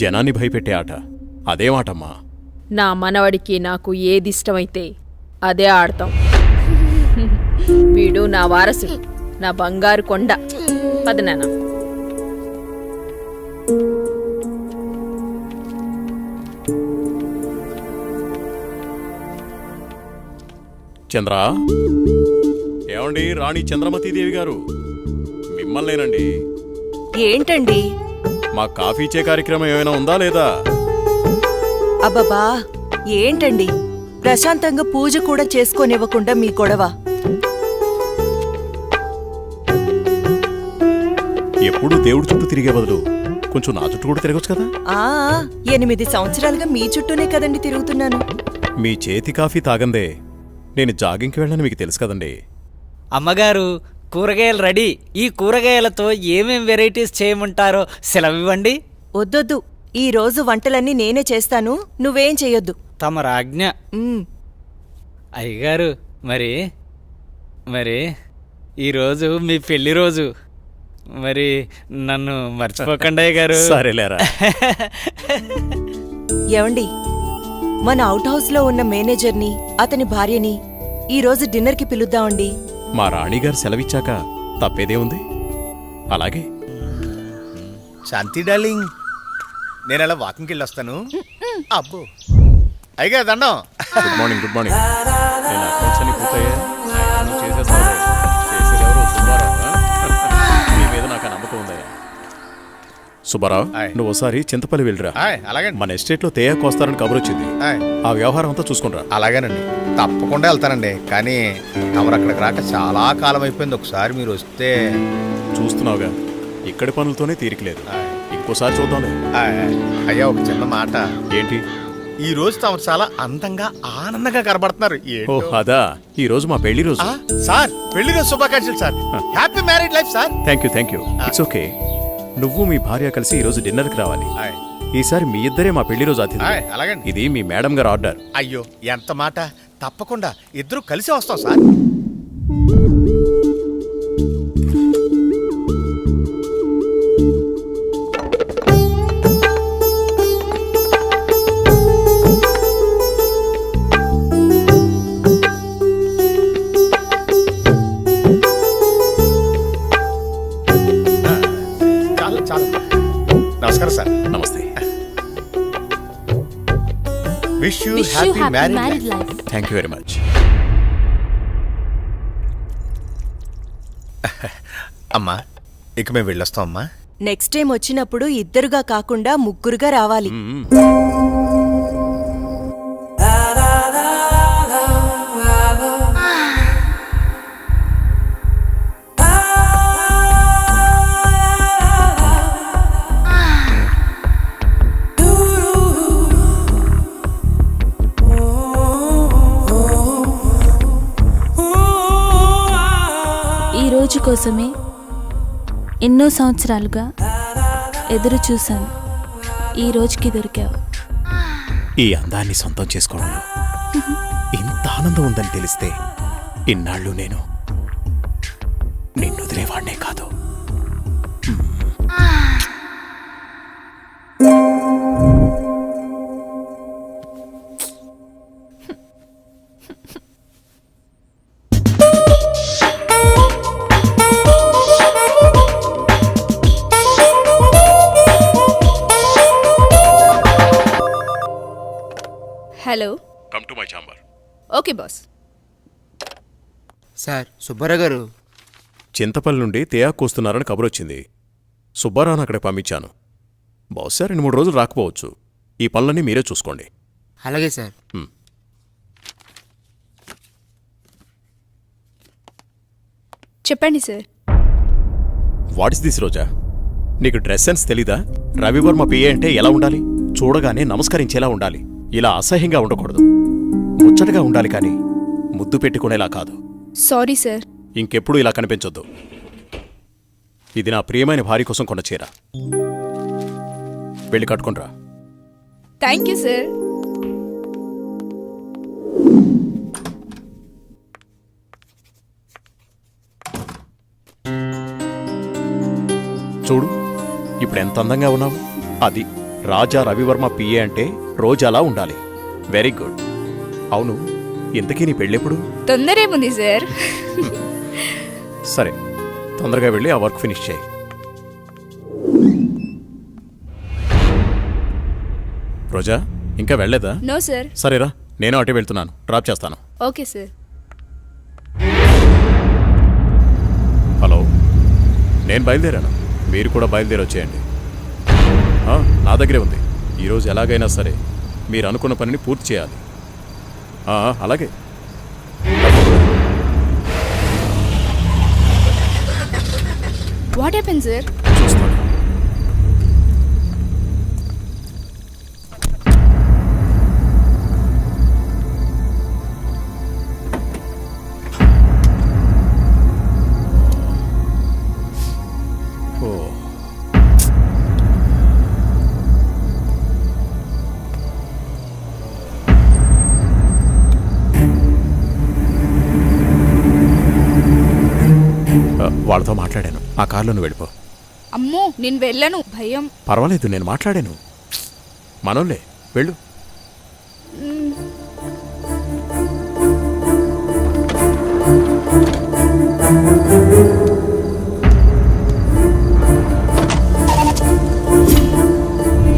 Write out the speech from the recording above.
జనాన్ని భయపెట్టే ఆట అదేమాటమ్మా? నా మనవడికి నాకు ఏదిష్టమైతే అదే ఆడతాం. వీడు నా వారసుడు, నా బంగారు కొండ. పదనాన్న. చంద్ర, ఏమండి రాణి చంద్రమతీదేవి గారు, మిమ్మల్నేనండి. ఏంటండి? మా కాఫీ ఇచ్చే కార్యక్రమం ఏమైనా ఉందా లేదా? అబ్బబ్బా, ఏంటండి ప్రశాంతంగా పూజ కూడా చేసుకోనివ్వకుండా మీ గొడవ? ఎప్పుడు దేవుడి చుట్టూ తిరిగే బదులు కొంచెం నా చుట్టూ కూడా తిరగచ్చు కదా. 8 సంవత్సరాలుగా మీ చుట్టూనే కదండి తిరుగుతున్నాను. మీ చేతి కాఫీ తాగందే నేను జాగింగ్కి వెళ్ళని మీకు తెలుసు కదండి. అమ్మగారు, కూరగాయలు రెడీ. ఈ కూరగాయలతో ఏమేం వెరైటీస్ చేయమంటారో సెలవివ్వండి. వద్దొద్దు, ఈ రోజు వంటలన్నీ నేనే చేస్తాను, నువ్వేం చెయ్యొద్దు. తమ రాజ్ఞ. అయ్యగారు, మరి ఈరోజు మీ పెళ్లి రోజు. మరి నన్ను మర్చిపోకండి అయ్యగారు. సరేలేరా. ఏవండి, మన అవుట్ హౌస్ లో ఉన్న మేనేజర్ని, అతని భార్యని ఈ రోజు డిన్నర్కి పిలుద్దామండి. మా రాణిగారు సెలవిచ్చాక తప్పేదే ఉంది. అలాగే. శాంతి డార్లింగ్, నేను అలా వాకింగ్కి వెళ్ళొస్తాను. అబ్బో అయ్యగా దండం. Good morning. Good morning. నేను అకౌంట్స్ అన్ని పూర్తయ్యా. చేసేదెవరు? సుబ్బారావు. మీ మీద నాకు నమ్మకం ఉందయ్యా. సుబ్బారావు, నువ్వు ఒకసారి చింతపల్లి వెళ్ళిరా. అలాగే. మన ఎస్టేట్లో తేయాకు వస్తారని కబురు వచ్చింది. ఆ వ్యవహారం అంతా చూసుకుంటా. అలాగేనండి, తప్పకుండా వెళ్తానండి. కానీ తమరు అక్కడికి రాక చాలా కాలం అయిపోయింది. ఒకసారి మీరు వస్తే. చూస్తున్నావుగా, ఇక్కడి పనులతోనే తీరికలేదు. ఇంకోసారి చూద్దాంలే. అయ్యా, ఒక చిన్న మాట. ఏంటి? ఈ రోజు తమరు చాలా అందంగా ఆనందంగా కనబడుతున్నారు. ఓ అదా, ఈ రోజు మా పెళ్లి రోజు. సార్, పెళ్లి రోజు శుభాకాంక్షలు sir. Happy married life sir. Thank you. It's okay. నువ్వు మీ భార్య కలిసి ఈ రోజు డిన్నర్కి రావాలి. ఈసారి మీ ఇద్దరే మా పెళ్లి రోజు అతిథి. అలాగండి. ఇది మీ మేడం గారు ఆర్డర్. అయ్యో, ఎంత మాట. తప్పకుండా ఇద్దరు కలిసి వస్తాం సార్. నమస్కారం సార్. నమస్తే. Wish you happy married life. Thank you very much. అమ్మా, ఇక మేము వెళ్ళొస్తాం అమ్మా. నెక్స్ట్ టైం వచ్చినప్పుడు ఇద్దరుగా కాకుండా ముగ్గురుగా రావాలి. రోజు కోసమే ఎన్నో సంవత్సరాలుగా ఎదురు చూశాను. ఈ రోజుకి దొరికావు. ఈ అందాన్ని సొంతం చేసుకోవడంలో ఇంత ఆనందం ఉందని తెలిస్తే ఇన్నాళ్ళు నేను నిన్ను వదిలేవాడినే కాదు. Hello. Come to my chamber. Okay boss. Sir, Subbarao గారు చింతపల్లి నుండి తేయాకు వస్తున్నారని కబురొచ్చింది. సుబ్బారావును అక్కడికి పంపించాను. బహుశా 2-3 రోజులు రాకపోవచ్చు. ఈ పనులన్నీ మీరే చూసుకోండి. అలాగే సార్. చెప్పండి సార్. వాట్ ఇస్ దిస్ రోజా? నీకు డ్రెస్ సెన్స్ తెలీదా? రవివర్మ పిఏ అంటే ఎలా ఉండాలి? చూడగానే నమస్కరించేలా ఉండాలి. ఇలా అసహ్యంగా ఉండకూడదు. ముచ్చటగా ఉండాలి, కానీ ముద్దు పెట్టుకునేలా కాదు. Sorry sir. ఇంకెప్పుడు ఇలా కనిపించొద్దు. ఇది నా ప్రియమైన భార్య కోసం కొన్న చీర. వెళ్ళి కట్టుకుంట్రా. Thank you sir. చూడు, ఇప్పుడు ఎంత అందంగా ఉన్నావు. అది రాజా రవివర్మ పిఏ అంటే రోజు అలా ఉండాలి. Very good. అవును, ఇంతకీ నీ పెళ్ళెప్పుడు? తొందర ఏముంది సార్? సరే, తొందరగా వెళ్ళి ఆ వర్క్ ఫినిష్ చేయి. రోజా, ఇంకా వెళ్ళలేదా? No sir. సరేరా, నేను అటే వెళ్తున్నాను, డ్రాప్ చేస్తాను. Okay sir. హలో, నేను బయలుదేరాను, మీరు కూడా బయలుదేరి వచ్చేయండి. నా దగ్గరే ఉంది. ఈరోజు ఎలాగైనా సరే మీరు అనుకున్న పనిని పూర్తి చేయాలి. అలాగే. What happen sir? చూస్తాను. వాళ్ళతో మాట్లాడాను. ఆ కార్లో నువ్వు వెళ్ళిపో. అమ్మో, నేను వెళ్ళను, భయం. పర్వాలేదు, నేను మాట్లాడాను. మనోళ్ళే, వెళ్ళు.